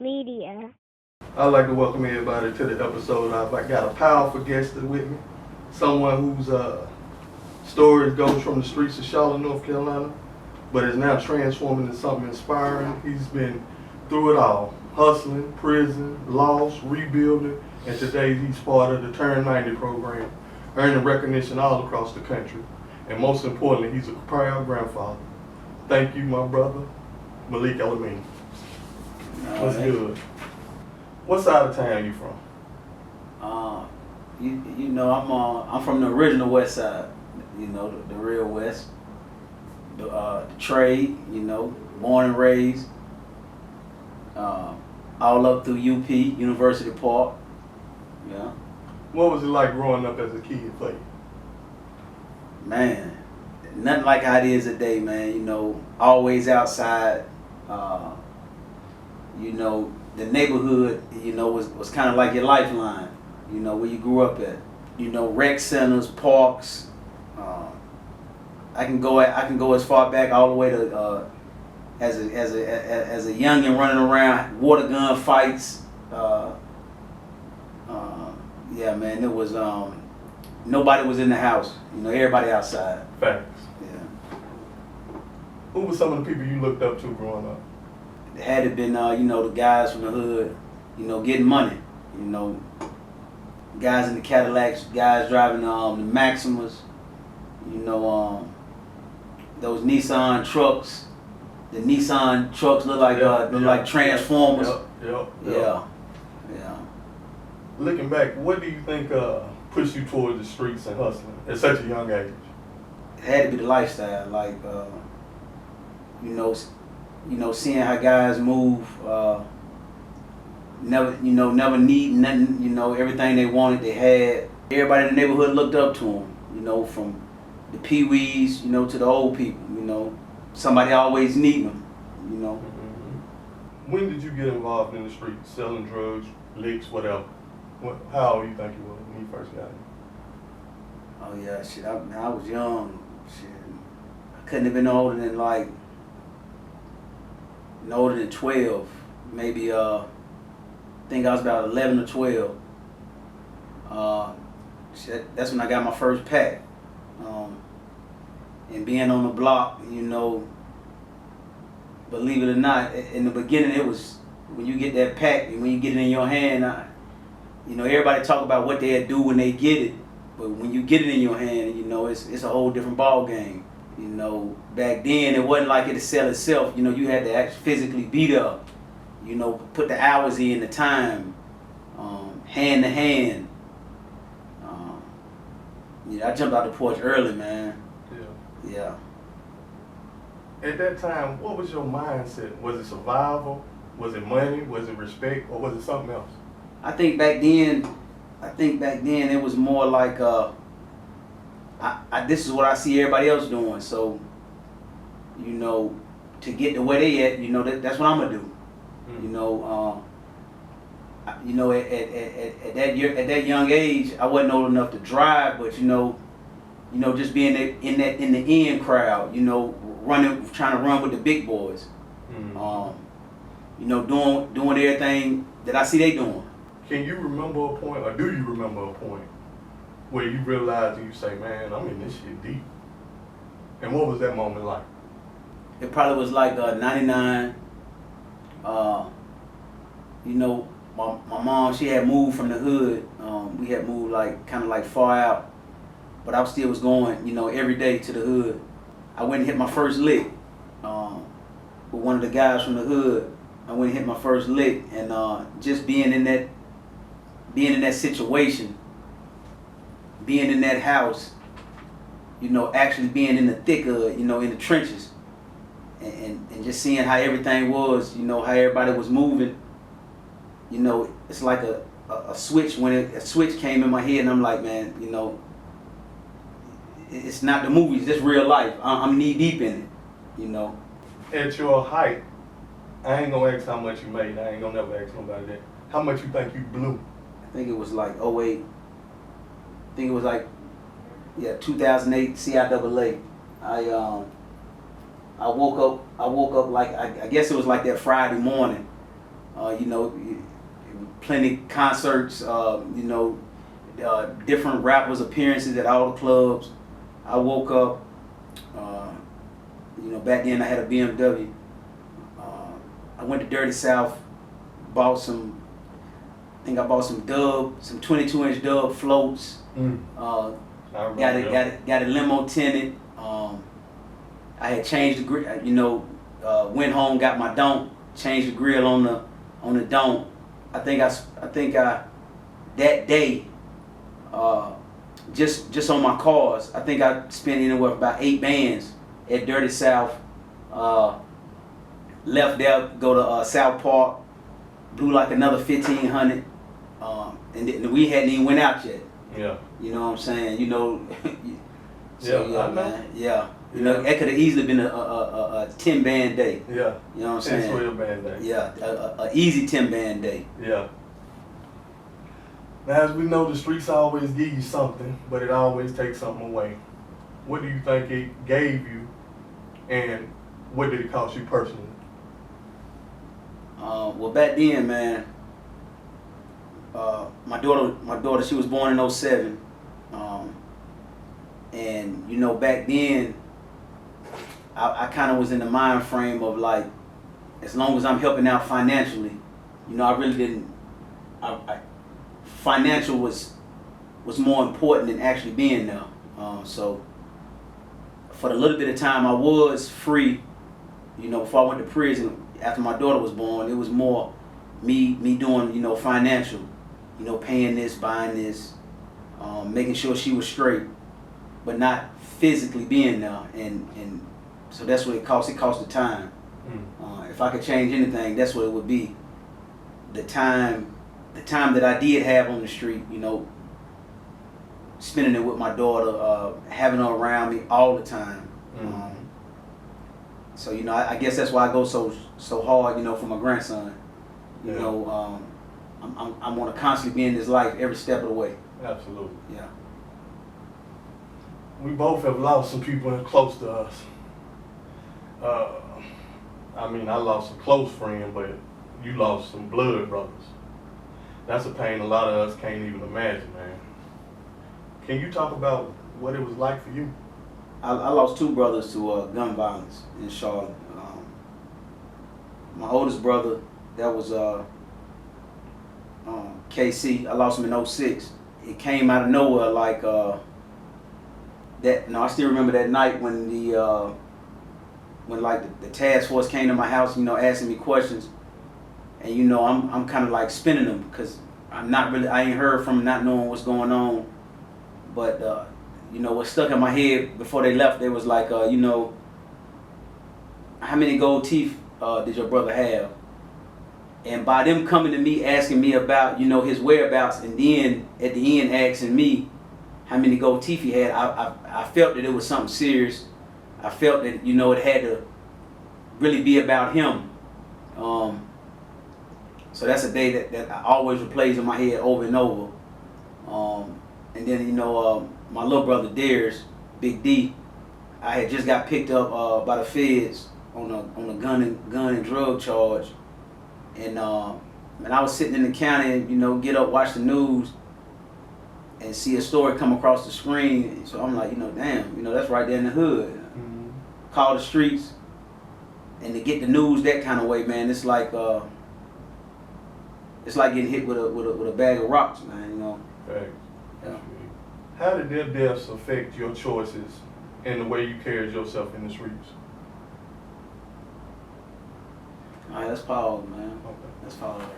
media. I'd like to welcome everybody to the episode. I've got a powerful guest with me, someone whose story goes from the streets of Charlotte, North Carolina, but is now transforming into something inspiring. He's been through it all, hustling, prison, loss, rebuilding, and today he's part of the Turn 90 program, earning recognition all across the country. And most importantly, he's a proud grandfather. Thank you, my brother, Malik ELAMIN. What's good? What side of town you from? I'm from the original West Side. The real West. The trade. Born and raised. All up through UP, University Park. Yeah. What was it like growing up as a kid for you? Man, nothing like how it is today, man. Always outside. The neighborhood, was kind of like your lifeline, where you grew up at. Rec centers, parks. I can go as far back all the way to as a youngin' running around, water gun fights. Yeah, man, it was nobody was in the house. Everybody outside. Facts. Yeah. Who were some of the people you looked up to growing up? It had to been the guys from the hood, getting money. Guys in the Cadillacs, guys driving the Maximas, those Nissan trucks. The Nissan trucks look like Transformers. Yep. Yeah. Looking back, what do you think pushed you towards the streets and hustling at such a young age? It had to be the lifestyle, seeing how guys move, never need nothing, everything they wanted, they had. Everybody in the neighborhood looked up to them, from the pee-wees, to the old people, somebody always needing them, When did you get involved in the streets, selling drugs, licks, whatever? How old do you think you were when you first got in? Oh yeah, shit, I was young, shit. I couldn't have been older than no older than 12, maybe I think I was about 11 or 12. That's when I got my first pack. And being on the block, believe it or not, in the beginning it was, when you get that pack and when you get it in your hand, everybody talk about what they'd do when they get it, but when you get it in your hand, it's a whole different ball game. Back then it wasn't like it to sell itself. You had to actually physically beat up. Put the hours in, the time, hand to hand. I jumped out the porch early, man. Yeah. At that time, what was your mindset? Was it survival? Was it money? Was it respect? Or was it something else? I think back then it was more like this is what I see everybody else doing. So, to get to where they at, that's what I'm gonna do. At that young age, I wasn't old enough to drive, but just being in the in crowd, trying to run with the big boys, doing everything that I see they doing. Can you remember a point, or do you remember a point where you realized and you say, man, I'm in this shit deep? And what was that moment like? It probably was like 99. My mom, she had moved from the hood. We had moved kind of far out, but I still was going, every day to the hood. I went and hit my first lick with one of the guys from the hood. I went and hit my first lick, and just being in that situation, being in that house, actually being in the thick of it, in the trenches, and just seeing how everything was, how everybody was moving. It's like a switch. When a switch came in my head, and I'm like, man, it's not the movies, it's real life. I'm knee deep in it, At your height, I ain't gonna ask how much you made. I ain't gonna never ask nobody that. How much you think you blew? I think it was like 08. I think it was like 2008 CIAA. I woke up like I guess it was like that Friday morning, You know, plenty concerts. You know, different rappers' appearances at all the clubs. I woke up. You know, back then I had a BMW. I went to Dirty South, bought some. I think I bought some 22-inch Dub floats. Got a limo tinted. I had changed the grill. You know, went home, got my dome, changed the grill on the dome. I think I that day, just on my cars, I think I spent anywhere about 8 bands at Dirty South. Left there, go to South Park, blew like another 1,500, and then we hadn't even went out yet. Yeah. You know what I'm saying? You know. So, yeah, man. Yeah. You know, that could have easily been a 10-band day. Yeah. You know what I'm saying? 10-12-band day. Yeah, a easy 10-band day. Yeah. Now, as we know, the streets always give you something, but it always takes something away. What do you think it gave you, and what did it cost you personally? Well, back then, man, my daughter, she was born in 07. And you know, back then, I kind of was in the mind frame of like, as long as I'm helping out financially, you know, I really didn't. Financial was more important than actually being there. So for the little bit of time I was free, you know, before I went to prison, after my daughter was born, it was more me doing, you know, financial, you know, paying this, buying this, making sure she was straight, but not physically being there. And so that's what it cost. It cost the time. If I could change anything, that's what it would be. The time that I did have on the street, you know, spending it with my daughter, having her around me all the time. So, you know, I guess that's why I go so hard, you know, for my grandson. You know, I want to constantly be in his life every step of the way. Absolutely. Yeah. We both have lost some people close to us. I mean, I lost a close friend, but you lost some blood brothers. That's a pain a lot of us can't even imagine, man. Can you talk about what it was like for you? I lost 2 brothers to gun violence in Charlotte. My oldest brother, that was KC. I lost him in 06. It came out of nowhere, like that. No, I still remember that night when the task force came to my house, you know, asking me questions, and you know, I'm kind of like spinning them because I ain't heard from him, not knowing what's going on, but. You know, what stuck in my head before they left, they was like, you know, how many gold teeth did your brother have? And by them coming to me, asking me about, you know, his whereabouts, and then at the end asking me how many gold teeth he had, I felt that it was something serious. I felt that, you know, it had to really be about him. So that's a day that always replays in my head over and over. And then, you know, my little brother Darius, Big D, I had just got picked up by the feds on a gun and drug charge, and I was sitting in the county and, you know, get up, watch the news, and see a story come across the screen. So I'm like, you know, damn, you know, that's right there in the hood. Call the streets, and to get the news that kind of way, man, it's like getting hit with a bag of rocks, man. You know. Right. Yeah. How did their deaths affect your choices and the way you carried yourself in the streets? All right, that's powerful, man. Okay. That's powerful.